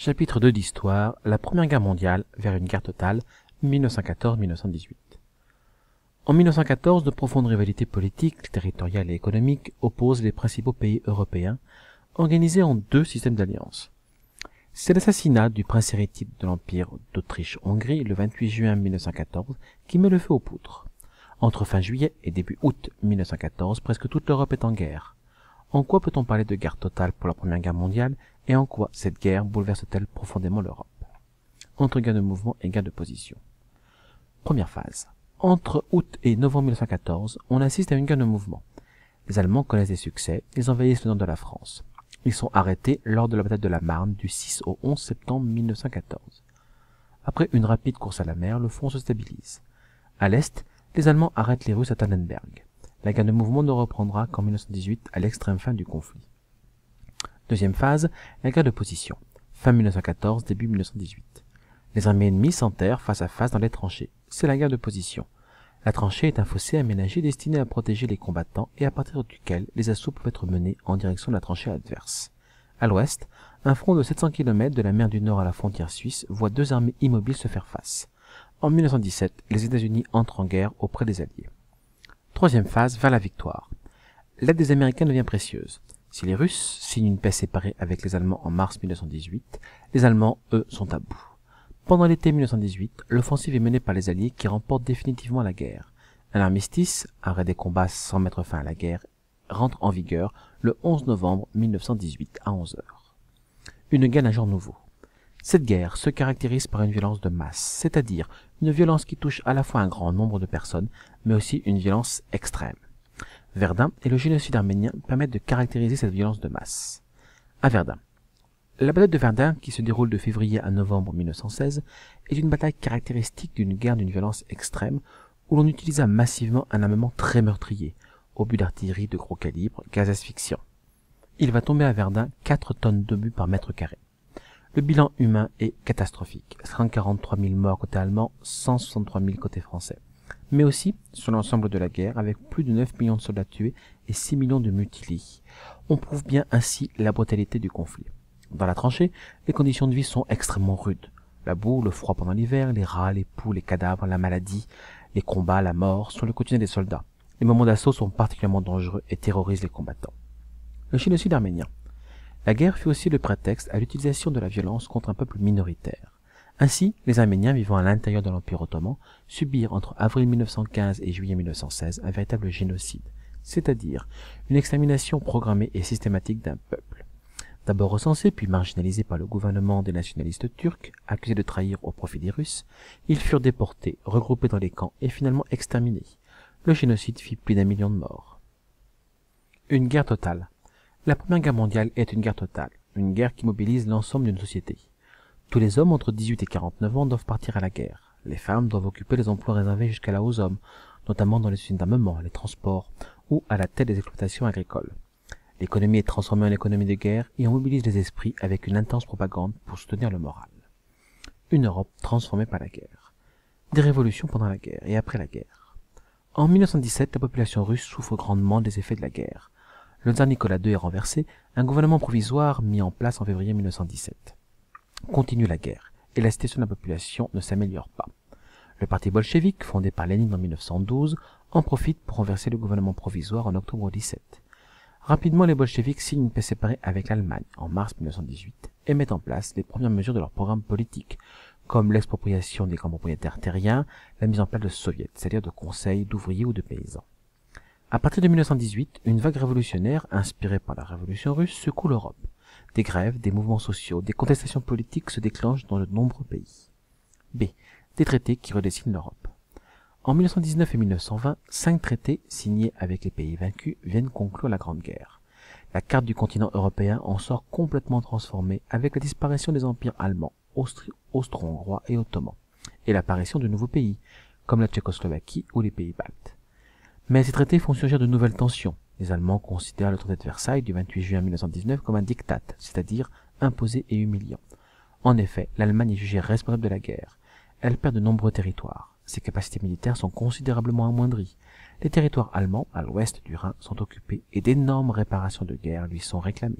Chapitre 2 d'Histoire, la Première Guerre mondiale vers une guerre totale, 1914-1918. En 1914, de profondes rivalités politiques, territoriales et économiques opposent les principaux pays européens, organisés en deux systèmes d'alliance. C'est l'assassinat du prince héritier de l'Empire d'Autriche-Hongrie le 28 juin 1914 qui met le feu aux poudres. Entre fin juillet et début août 1914, presque toute l'Europe est en guerre. En quoi peut-on parler de guerre totale pour la Première Guerre mondiale et en quoi cette guerre bouleverse-t-elle profondément l'Europe? Entre guerre de mouvement et guerre de position. Première phase. Entre août et novembre 1914, on assiste à une guerre de mouvement. Les Allemands connaissent des succès, ils envahissent le nord de la France. Ils sont arrêtés lors de la bataille de la Marne du 6 au 11 septembre 1914. Après une rapide course à la mer, le front se stabilise. À l'est, les Allemands arrêtent les Russes à Tannenberg. La guerre de mouvement ne reprendra qu'en 1918 à l'extrême fin du conflit. Deuxième phase, la guerre de position. Fin 1914, début 1918. Les armées ennemies s'enterrent face à face dans les tranchées. C'est la guerre de position. La tranchée est un fossé aménagé destiné à protéger les combattants et à partir duquel les assauts peuvent être menés en direction de la tranchée adverse. À l'ouest, un front de 700 km de la mer du Nord à la frontière suisse voit deux armées immobiles se faire face. En 1917, les États-Unis entrent en guerre auprès des Alliés. Troisième phase, vers la victoire. L'aide des Américains devient précieuse. Si les Russes signent une paix séparée avec les Allemands en mars 1918, les Allemands, eux, sont à bout. Pendant l'été 1918, l'offensive est menée par les Alliés qui remportent définitivement la guerre. Un armistice, arrêt des combats sans mettre fin à la guerre, rentre en vigueur le 11 novembre 1918 à 11 heures. Une guerre d'un genre nouveau. Cette guerre se caractérise par une violence de masse, c'est-à-dire une violence qui touche à la fois un grand nombre de personnes, mais aussi une violence extrême. Verdun et le génocide arménien permettent de caractériser cette violence de masse. À Verdun. La bataille de Verdun, qui se déroule de février à novembre 1916, est une bataille caractéristique d'une guerre d'une violence extrême, où l'on utilisa massivement un armement très meurtrier, obus d'artillerie de gros calibre, gaz asphyxiant. Il va tomber à Verdun 4 tonnes d'obus par mètre carré. Le bilan humain est catastrophique. 143 000 morts côté allemand, 163 000 côté français. Mais aussi sur l'ensemble de la guerre, avec plus de 9 millions de soldats tués et 6 millions de mutilés. On prouve bien ainsi la brutalité du conflit. Dans la tranchée, les conditions de vie sont extrêmement rudes. La boue, le froid pendant l'hiver, les rats, les poux, les cadavres, la maladie, les combats, la mort sont le quotidien des soldats. Les moments d'assaut sont particulièrement dangereux et terrorisent les combattants. Le génocide arménien. La guerre fut aussi le prétexte à l'utilisation de la violence contre un peuple minoritaire. Ainsi, les Arméniens vivant à l'intérieur de l'Empire ottoman subirent entre avril 1915 et juillet 1916 un véritable génocide, c'est-à-dire une extermination programmée et systématique d'un peuple. D'abord recensés puis marginalisés par le gouvernement des nationalistes turcs, accusés de trahir au profit des Russes, ils furent déportés, regroupés dans les camps et finalement exterminés. Le génocide fit plus d'1 million de morts. Une guerre totale. La Première Guerre mondiale est une guerre totale, une guerre qui mobilise l'ensemble d'une société. Tous les hommes entre 18 et 49 ans doivent partir à la guerre. Les femmes doivent occuper les emplois réservés jusqu'à là aux hommes, notamment dans les usines d'armement, les transports ou à la tête des exploitations agricoles. L'économie est transformée en économie de guerre et on mobilise les esprits avec une intense propagande pour soutenir le moral. Une Europe transformée par la guerre. Des révolutions pendant la guerre et après la guerre. En 1917, la population russe souffre grandement des effets de la guerre. Le tsar Nicolas II est renversé, un gouvernement provisoire mis en place en février 1917. Continue la guerre, et la situation de la population ne s'améliore pas. Le parti bolchevique, fondé par Lénine en 1912, en profite pour renverser le gouvernement provisoire en octobre 17. Rapidement, les bolcheviks signent une paix séparée avec l'Allemagne en mars 1918 et mettent en place les premières mesures de leur programme politique, comme l'expropriation des grands propriétaires terriens, la mise en place de soviets, c'est-à-dire de conseils d'ouvriers ou de paysans. À partir de 1918, une vague révolutionnaire, inspirée par la révolution russe, secoue l'Europe. Des grèves, des mouvements sociaux, des contestations politiques se déclenchent dans de nombreux pays. B. Des traités qui redessinent l'Europe. En 1919 et 1920, 5 traités signés avec les pays vaincus viennent conclure la Grande Guerre. La carte du continent européen en sort complètement transformée avec la disparition des empires allemands, austro-hongrois et ottomans, et l'apparition de nouveaux pays, comme la Tchécoslovaquie ou les pays baltes. Mais ces traités font surgir de nouvelles tensions. Les Allemands considèrent le traité de Versailles du 28 juin 1919 comme un diktat, c'est-à-dire imposé et humiliant. En effet, l'Allemagne est jugée responsable de la guerre. Elle perd de nombreux territoires. Ses capacités militaires sont considérablement amoindries. Les territoires allemands, à l'ouest du Rhin, sont occupés et d'énormes réparations de guerre lui sont réclamées.